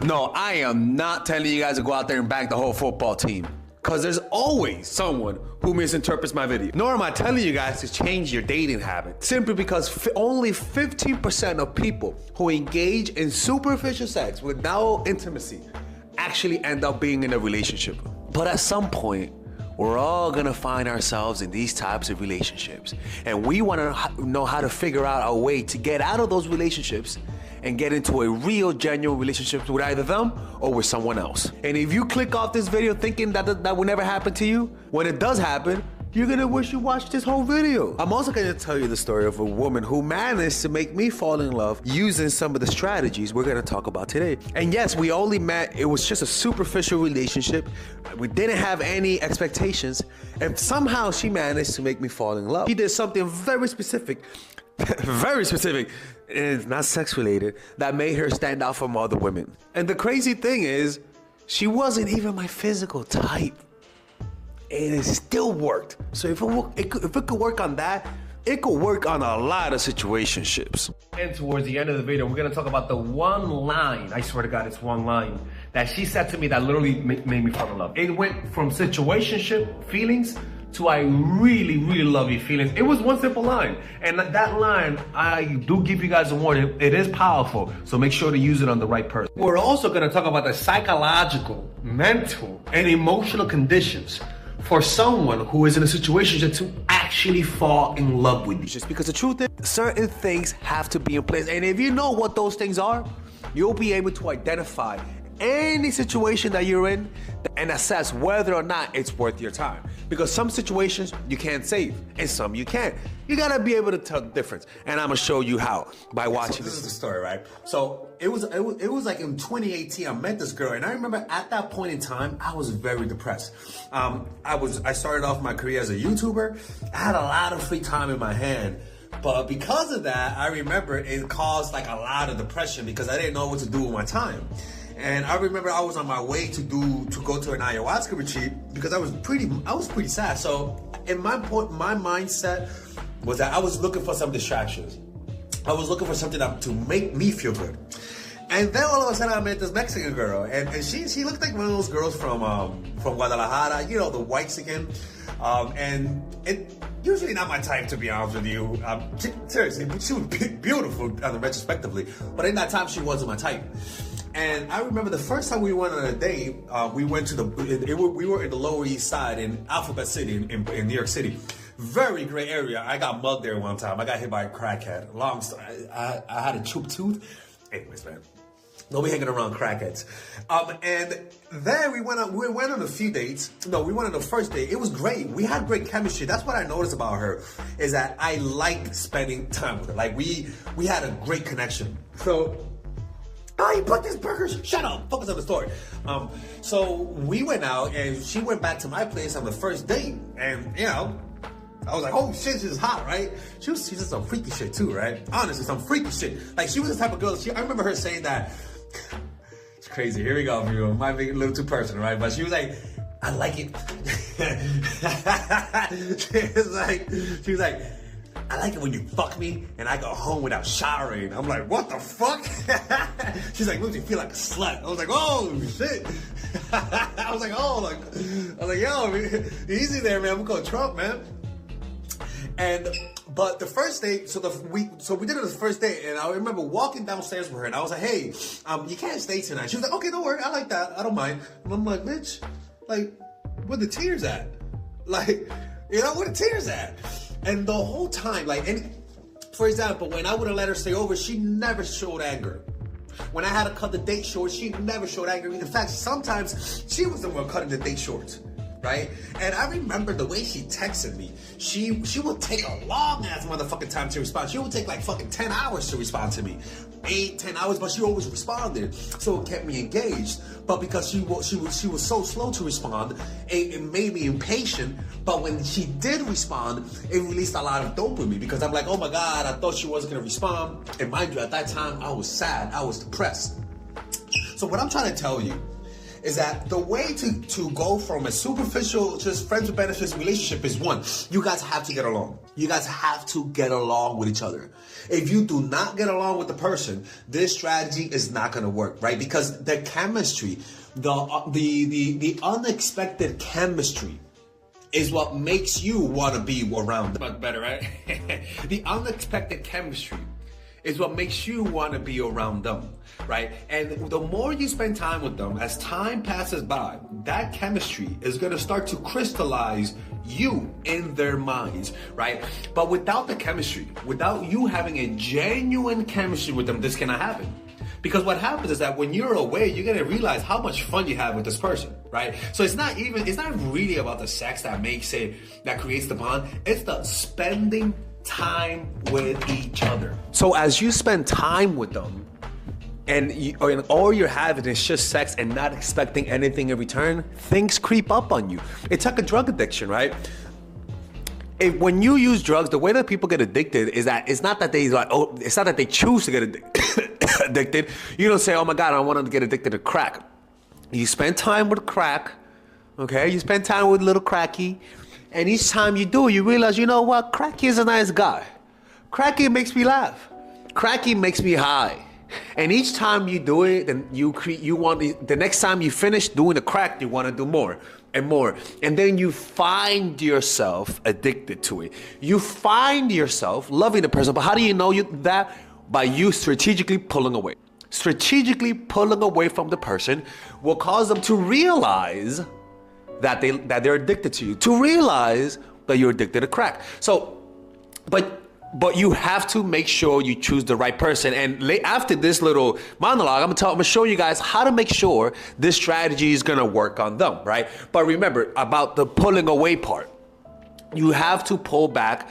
No, I am not telling you guys to go out there and bang the whole football team. Because there's always someone who misinterprets my video. Nor am I telling you guys to change your dating habit. Simply because only 15% of people who engage in superficial sex with no intimacy actually end up being in a relationship. But at some point, we're all gonna find ourselves in these types of relationships. And we wanna know how to figure out a way to get out of those relationships and get into a real, genuine relationship with either them or with someone else. And if you click off this video thinking that will never happen to you, when it does happen, you're gonna wish you watched this whole video. I'm also gonna tell you the story of a woman who managed to make me fall in love using some of the strategies we're gonna talk about today. And yes, we only met, it was just a superficial relationship. We didn't have any expectations, and somehow she managed to make me fall in love. She did something very specific, very specific, and it's not sex related, that made her stand out from other women. And the crazy thing is, she wasn't even my physical type. And it still worked. So if it could work on that, it could work on a lot of situationships. And towards the end of the video, we're gonna talk about the one line, I swear to God, it's one line, that she said to me that literally made me fall in love. It went from situationship feelings to I really, really love you feelings. It was one simple line. And that line, I do give you guys a warning, it is powerful. So make sure to use it on the right person. We're also gonna talk about the psychological, mental, and emotional conditions for someone who is in a situation to actually fall in love with you. Just because the truth is, certain things have to be in place. And if you know what those things are, you'll be able to identify any situation that you're in and assess whether or not it's worth your time. Because some situations you can't save and some you can. You gotta be able to tell the difference. And I'm gonna show you how by watching. So this is the story, right? So it was like in 2018, I met this girl, and I remember at that point in time, I was very depressed. I started off my career as a YouTuber. I had a lot of free time in my hand. But because of that, I remember it caused like a lot of depression because I didn't know what to do with my time. And I remember I was on my way to go to an ayahuasca retreat because I was pretty sad. So in my mindset was that I was looking for some distractions. I was looking for something to make me feel good. And then all of a sudden I met this Mexican girl, and she looked like one of those girls from Guadalajara, you know, the white skin. And it usually not my type, to be honest with you. Seriously, she was beautiful retrospectively, but in that time she wasn't my type. And I remember the first time we went on a date, we were in the Lower East Side in Alphabet City in New York City. Very great area. I got mugged there one time. I got hit by a crackhead. Long story. I had a chopped tooth. Anyways, man. Don't be hanging around crackheads. And then we went on a few dates. No, we went on the first date. It was great. We had great chemistry. That's what I noticed about her, is that I like spending time with her. Like we had a great connection. So, you put this burger. Shut up. Focus on the story. So we went out, and she went back to my place on the first date, and you know, I was like, oh shit, she's hot, right? She's just some freaky shit too, right? Honestly, some freaky shit. Like she was the type of girl. I remember her saying that. It's crazy. Here we go, people. Might be a little too personal, right? But she was like, I like it. she was like, I like it when you fuck me and I go home without showering. I'm like, what the fuck? She's like, makes me feel like a slut. I was like, oh shit. I was like, yo, easy there, man. I'm going Trump, man. But the first date, so we did it the first date, and I remember walking downstairs with her, and I was like, hey, you can't stay tonight. She was like, okay, don't worry, I like that, I don't mind. And I'm like, bitch, like, where the tears at? Like, you know, where the tears at? And the whole time, like, for example, when I would have let her stay over, she never showed anger. When I had to cut the date short, she never showed anger. In fact, sometimes she was the one cutting the date short. Right? And I remember the way she texted me. She would take a long ass motherfucking time to respond. She would take like fucking 10 hours to respond to me. 8-10 hours, but she always responded. So it kept me engaged. But because she was so slow to respond, it made me impatient. But when she did respond, it released a lot of dopamine because I'm like, oh my God, I thought she wasn't gonna respond. And mind you, at that time I was sad, I was depressed. So what I'm trying to tell you is that the way to go from a superficial, just friends with benefits relationship is one, you guys have to get along. You guys have to get along with each other. If you do not get along with the person, this strategy is not going to work, right? Because the chemistry, the unexpected chemistry is what makes you want to be around them. Much better, right? The unexpected chemistry is what makes you want to be around them, right? And the more you spend time with them, as time passes by, that chemistry is going to start to crystallize you in their minds, right? But without the chemistry, without you having a genuine chemistry with them, this cannot happen. Because what happens is that when you're away, you're gonna realize how much fun you have with this person, right? So it's not really about the sex that creates the bond. It's the spending time with each other. So as you spend time with them, and all you're having is just sex and not expecting anything in return, things creep up on you. It's like a drug addiction, right? When you use drugs, the way that people get addicted is that it's not that they choose to get addicted. You don't say, oh my God, I want to get addicted to crack. You spend time with crack, okay? You spend time with little Cracky, and each time you do, you realize, you know what? Cracky is a nice guy. Cracky makes me laugh. Cracky makes me high. And each time you do it, then the next time you finish doing the crack, you want to do more and more. And then you find yourself addicted to it. You find yourself loving the person. But how do you know that? By you strategically pulling away. Strategically pulling away from the person will cause them to realize that they're addicted to you, to realize that you're addicted to crack. So, but you have to make sure you choose the right person. And after this little monologue, I'm gonna show you guys how to make sure this strategy is gonna work on them, right? But remember about the pulling away part. You have to pull back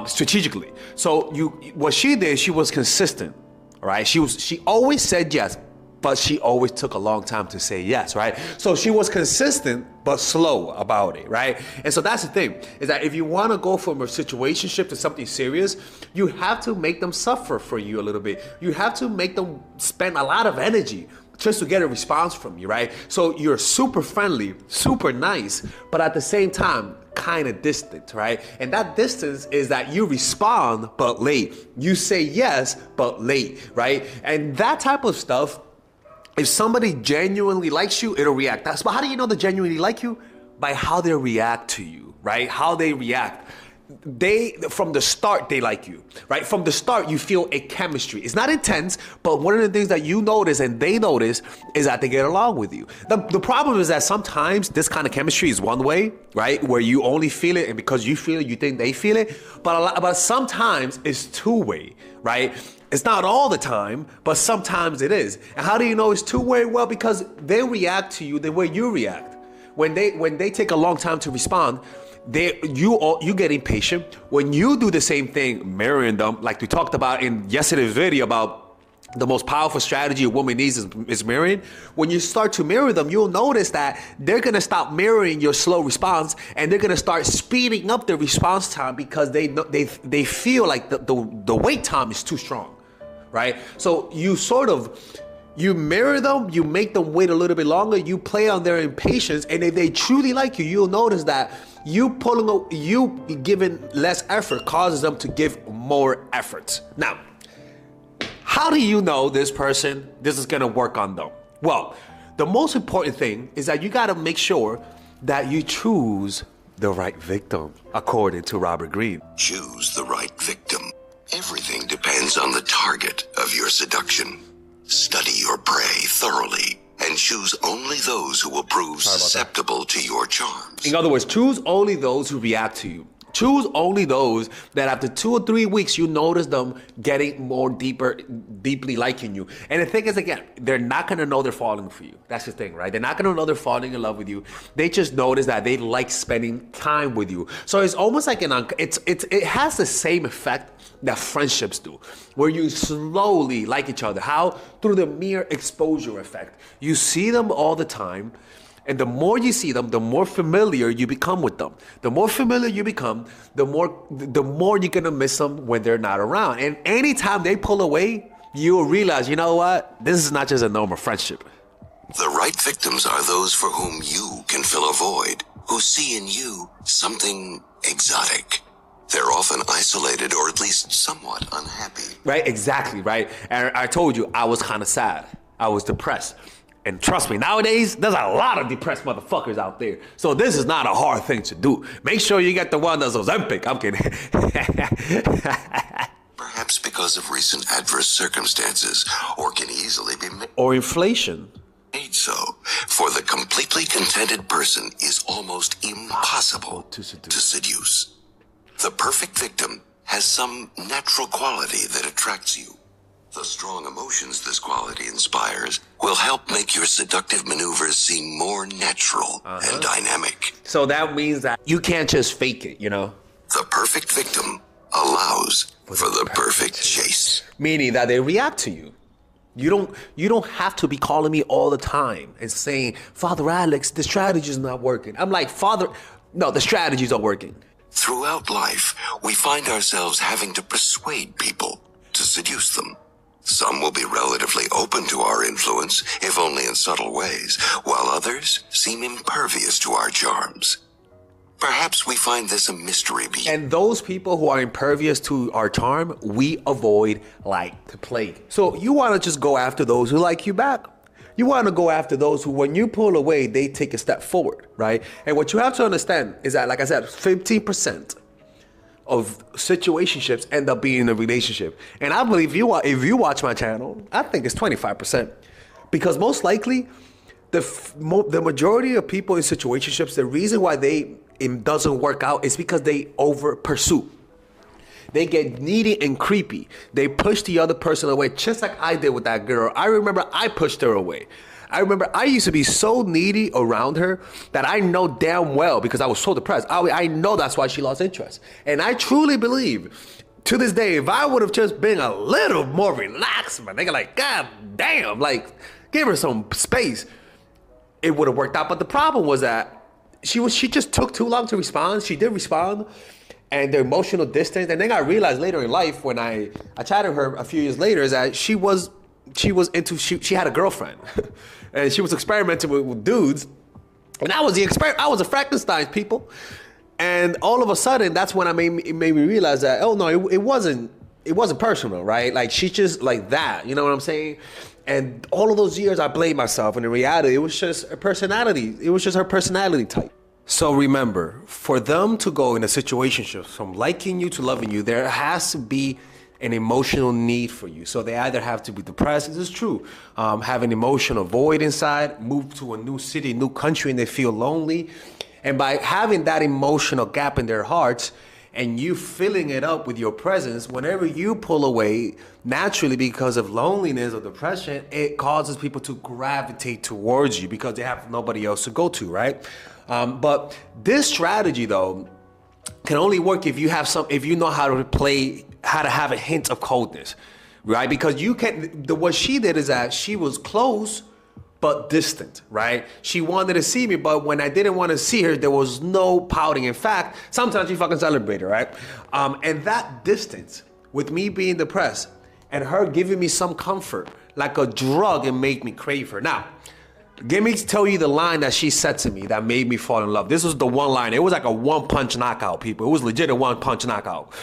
strategically. So what she did, she was consistent, right? She always said yes, but she always took a long time to say yes, right? So she was consistent, but slow about it, right? And so that's the thing, is that if you want to go from a situationship to something serious, you have to make them suffer for you a little bit. You have to make them spend a lot of energy just to get a response from you, right? So you're super friendly, super nice, but at the same time, kind of distant, right? And that distance is that you respond, but late. You say yes, but late, right? And that type of stuff, if somebody genuinely likes you, it'll react. But how do you know they genuinely like you? By how they react to you, right? How they react. From the start, they like you, right? From the start, you feel a chemistry. It's not intense, but one of the things that you notice and they notice is that they get along with you. The problem is that sometimes this kind of chemistry is one way, right? Where you only feel it, and because you feel it, you think they feel it. But sometimes it's two-way, right? It's not all the time, but sometimes it is. And how do you know it's two-way? Well, because they react to you the way you react. When they take a long time to respond, you get impatient. When you do the same thing, mirroring them, like we talked about in yesterday's video about the most powerful strategy a woman needs is mirroring. When you start to mirror them, you'll notice that they're gonna stop mirroring your slow response, and they're gonna start speeding up the response time because they feel like the wait time is too strong, right? So you mirror them, you make them wait a little bit longer, you play on their impatience, and if they truly like you, you'll notice that you giving less effort causes them to give more effort. Now, how do you know this is gonna work on them? Well, the most important thing is that you gotta make sure that you choose the right victim, according to Robert Greene. Choose the right victim. Everything depends on the target of your seduction. Study your prey thoroughly and choose only those who will prove susceptible to your charms. In other words, choose only those who react to you. Choose only those that after 2 or 3 weeks, you notice them getting more deeply liking you. And the thing is, again, they're not going to know they're falling for you. That's the thing, right? They're not going to know they're falling in love with you. They just notice that they like spending time with you. So it's almost like it has the same effect that friendships do, where you slowly like each other. How? Through the mere exposure effect. You see them all the time, and the more you see them, the more familiar you become with them. The more familiar you become, the more you're gonna miss them when they're not around. And anytime they pull away, you'll realize, you know what? This is not just a normal friendship. The right victims are those for whom you can fill a void, who see in you something exotic. They're often isolated or at least somewhat unhappy. Right? Exactly, right? And I told you, I was kind of sad. I was depressed. And trust me, nowadays, there's a lot of depressed motherfuckers out there. So this is not a hard thing to do. Make sure you get the one that's Ozempic. I'm kidding. Perhaps because of recent adverse circumstances, or can easily be or inflation. made so. For the completely contented person is almost impossible to seduce. The perfect victim has some natural quality that attracts you. The strong emotions this quality inspires will help make your seductive maneuvers seem more natural and dynamic. So that means that you can't just fake it, you know? The perfect victim allows for the perfect chase. Meaning that they react to you. You don't have to be calling me all the time and saying, Father Alex, the strategy's not working. I'm like, no, the strategies are working. Throughout life, we find ourselves having to persuade people to seduce them. Some will be relatively open to our influence, if only in subtle ways, while others seem impervious to our charms. Perhaps we find this a mystery. And those people who are impervious to our charm, we avoid like the plague. So you want to just go after those who like you back. You want to go after those who, when you pull away, they take a step forward, right? And what you have to understand is that, like I said, 15% of situationships end up being a relationship. And I believe if you watch my channel, I think it's 25%. Because most likely, the majority of people in situationships, the reason why it doesn't work out is because they over pursue. They get needy and creepy. They push the other person away, just like I did with that girl. I remember I pushed her away. I remember I used to be so needy around her that I know damn well, because I was so depressed, I know that's why she lost interest. And I truly believe, to this day, if I would have just been a little more relaxed, man, nigga, like, God damn, like, give her some space, it would have worked out. But the problem was that she just took too long to respond. She did respond, and the emotional distance. And then I realized later in life, when I chatted with her a few years later, is that she had a girlfriend, and she was experimenting with dudes, and I was a Frankenstein, people. And all of a sudden, that's when it made me realize that, oh no, it wasn't personal, right? Like, she just like that, you know what I'm saying? And all of those years I blamed myself, and in reality, it was just a personality. It was just her personality type. So remember, for them to go in a situation from liking you to loving you, there has to be an emotional need for you. So they either have to be depressed, this is true, have an emotional void inside, move to a new city, new country, and they feel lonely. And by having that emotional gap in their hearts, and you filling it up with your presence, whenever you pull away, naturally, because of loneliness or depression, it causes people to gravitate towards you because they have nobody else to go to, right? But this strategy, though, can only work if you know how to have a hint of coldness, right? Because what she did is that she was close but distant, right? She wanted to see me, but when I didn't want to see her, there was no pouting. In fact, sometimes we fucking celebrated, right? And that distance, with me being depressed and her giving me some comfort, like a drug, it made me crave her. Now, let me tell you the line that she said to me that made me fall in love. This was the one line. It was like a one-punch knockout, people. It was legit a one-punch knockout.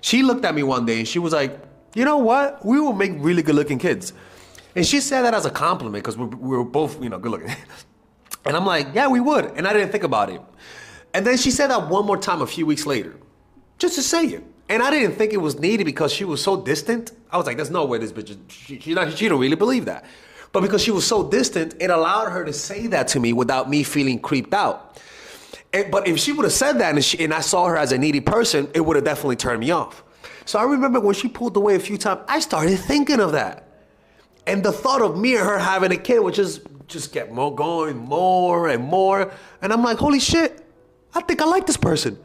She looked at me one day and she was like, you know what? We will make really good-looking kids. And she said that as a compliment because we were both, good looking. And I'm like, yeah, we would. And I didn't think about it. And then she said that one more time a few weeks later, just to say it. And I didn't think it was needed because she was so distant. I was like, there's no way this bitch, she don't really believe that. But because she was so distant, it allowed her to say that to me without me feeling creeped out. But if she would have said that and I saw her as a needy person, it would have definitely turned me off. So I remember when she pulled away a few times, I started thinking of that. And the thought of me and her having a kid would just kept going more and more. And I'm like, holy shit, I think I like this person.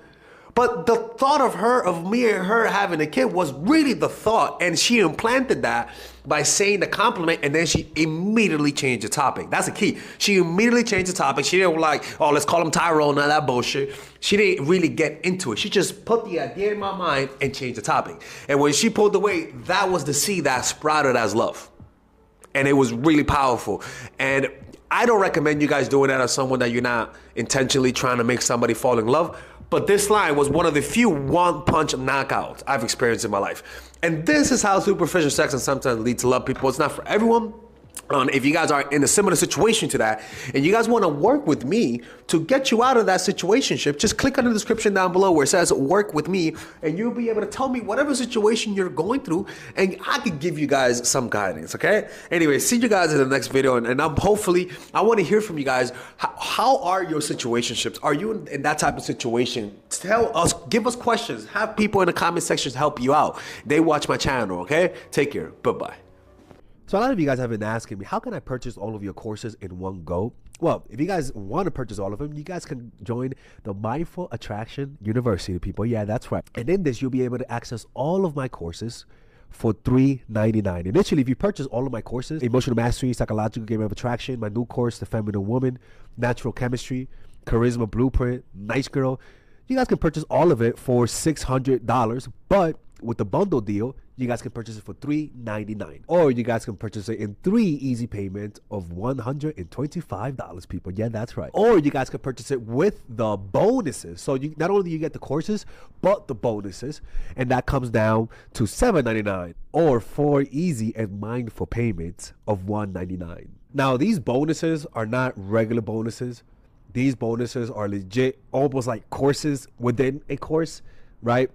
But the thought of me and her having a kid was really the thought. And she implanted that by saying the compliment, and then she immediately changed the topic. That's the key. She immediately changed the topic. She didn't like, oh, let's call him Tyrone, and that bullshit. She didn't really get into it. She just put the idea in my mind and changed the topic. And when she pulled away, that was the seed that sprouted as love. And it was really powerful. And I don't recommend you guys doing that as someone that you're not intentionally trying to make somebody fall in love. But this line was one of the few one-punch knockouts I've experienced in my life. And this is how superficial sex can sometimes lead to love, people. It's not for everyone. If you guys are in a similar situation to that and you guys want to work with me to get you out of that situationship, just click on the description down below where it says work with me, and you'll be able to tell me whatever situation you're going through and I can give you guys some guidance, okay? Anyway, see you guys in the next video, and I'm hopefully, I want to hear from you guys. How are your situationships? Are you in that type of situation? Tell us, give us questions, have people in the comment sections help you out. They watch my channel, okay? Take care. Bye-bye. So a lot of you guys have been asking me, how can I purchase all of your courses in one go? Well, if you guys want to purchase all of them, you guys can join the Mindful Attraction University, people. Yeah, that's right. And in this, you'll be able to access all of my courses for $3.99. Initially, if you purchase all of my courses, Emotional Mastery, Psychological Game of Attraction, my new course, The Feminine Woman, Natural Chemistry, Charisma Blueprint, Nice Girl, you guys can purchase all of it for $600, but with the bundle deal, you guys can purchase it for $3.99. Or you guys can purchase it in 3 easy payments of $125, people. Yeah, that's right. Or you guys can purchase it with the bonuses. So you not only do you get the courses, but the bonuses. And that comes down to $7.99 or 4 easy and mindful payments of $199. Now, these bonuses are not regular bonuses. These bonuses are legit, almost like courses within a course, right?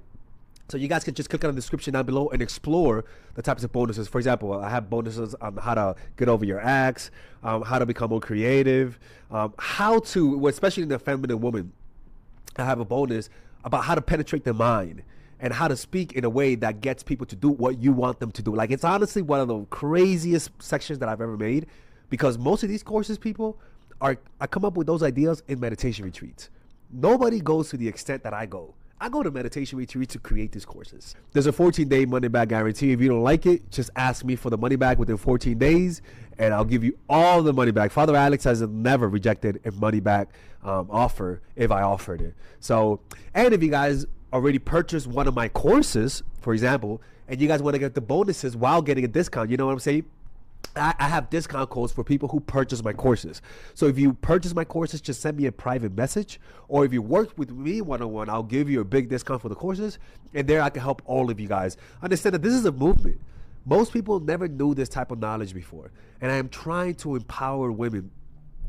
So you guys can just click on the description down below and explore the types of bonuses. For example, I have bonuses on how to get over your ex, how to become more creative, how to, especially in the feminine woman, I have a bonus about how to penetrate the mind and how to speak in a way that gets people to do what you want them to do. Like, it's honestly one of the craziest sections that I've ever made, because most of these courses, people, I come up with those ideas in meditation retreats. Nobody goes to the extent that I go. I go to meditation retreats to create these courses. There's a 14-day money-back guarantee. If you don't like it, just ask me for the money back within 14 days, and I'll give you all the money back. Father Alex has never rejected a money-back offer if I offered it. So, and if you guys already purchased one of my courses, for example, and you guys want to get the bonuses while getting a discount, you know what I'm saying? I have discount codes for people who purchase my courses. So if you purchase my courses, just send me a private message. Or if you work with me one-on-one, I'll give you a big discount for the courses. And there I can help all of you guys understand that this is a movement. Most people never knew this type of knowledge before. And I am trying to empower women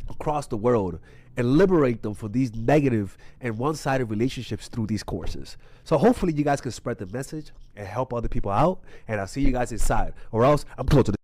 across the world and liberate them from these negative and one-sided relationships through these courses. So hopefully you guys can spread the message and help other people out. And I'll see you guys inside. Or else I'm close to the